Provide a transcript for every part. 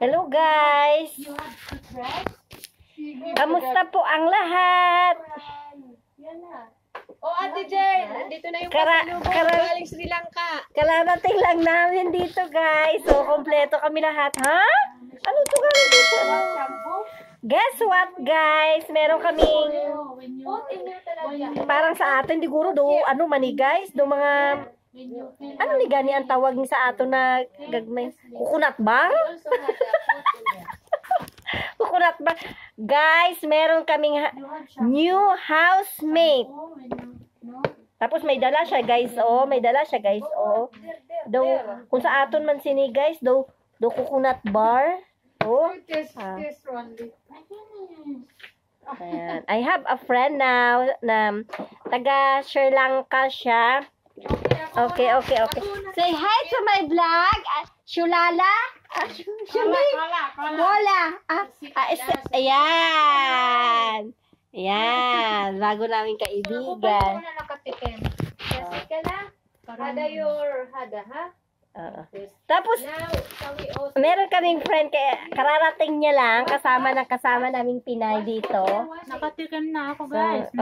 Hello guys! Kamusta po ang lahat? Oh, Ate Jane, dito na yung pasalubong galing Sri Lanka. Kararating lang namin dito guys. So, kompleto kami lahat. Ha? Ano to galing dito? Guess what guys? Meron kaming parang sa atin, diguro do, ano mani guys? Do mga ano ni gani ang tawag ni sa ato na gagmay? Kukunat ba? Kukunat ba? Guys, meron kaming new housemate. Tapos may dala siya guys, oh. May dala siya guys, oh. Do, kung sa aton man sini guys, do coconut bar. Oh. Ayan. I have a friend now na taga Sri Lanka siya. Okay. Say hi to my vlog. Shulala. Wala. Ayan. Ayan. Bago namin kaibigan. Hada your hada, ha? Tapos, meron kaming friend, kararating niya lang, kasama naming Pinay dito. Nakatikim na ako, guys.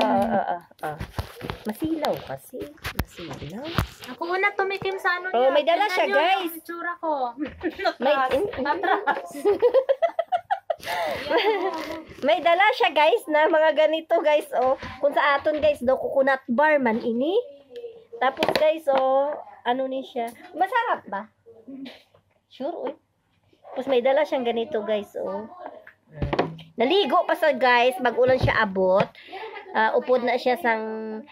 Masilaw kasi. Masilaw. Ako una tumikim sa ano Oh, may dala siya, guys. Yung itsura ko. May dala siya, guys, na mga ganito, guys. Oh, kung sa aton, guys, do coconut bar man ini. Tapos, guys, oh, ano ni siya? Masarap ba? Sure, uy. Tapos may dala siyang ganito, guys, oh. Naligo pa sa, guys, bagulan siya abot. Upod na siya sang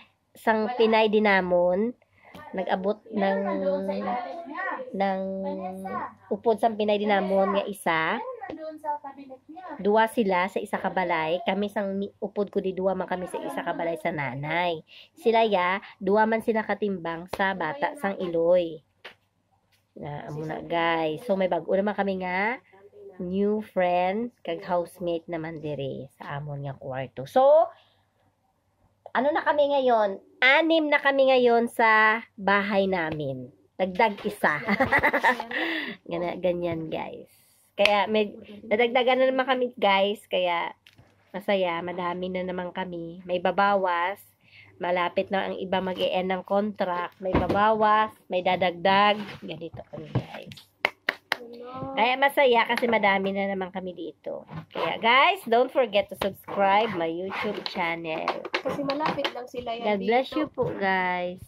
Pinay dinamon. Nag-abot ng upod sang Pinay dinamon nga isa. Dua sila sa isa ka balay. Kami sang upod ko di dua man kami sa isa ka balay sa nanay. Sila ya, dua man sila katimbang sa bata sang Iloy. Na muna guys. So may bago naman kami nga new friend kag housemate naman dire sa amon nga kwarto. So ano na kami ngayon? 6 na kami ngayon sa bahay namin. Dagdag isa. Ganyan guys. Kaya may nadagdagan na naman kami guys. Kaya masaya. Madami na naman kami. May babawas. Malapit na ang iba mag-e-end ng contract. May babawas. May dadagdag. Ganito kami guys. Kaya masaya kasi madami na naman kami dito. Kaya guys, don't forget to subscribe my YouTube channel. Kasi malapit lang sila yan God bless you po guys.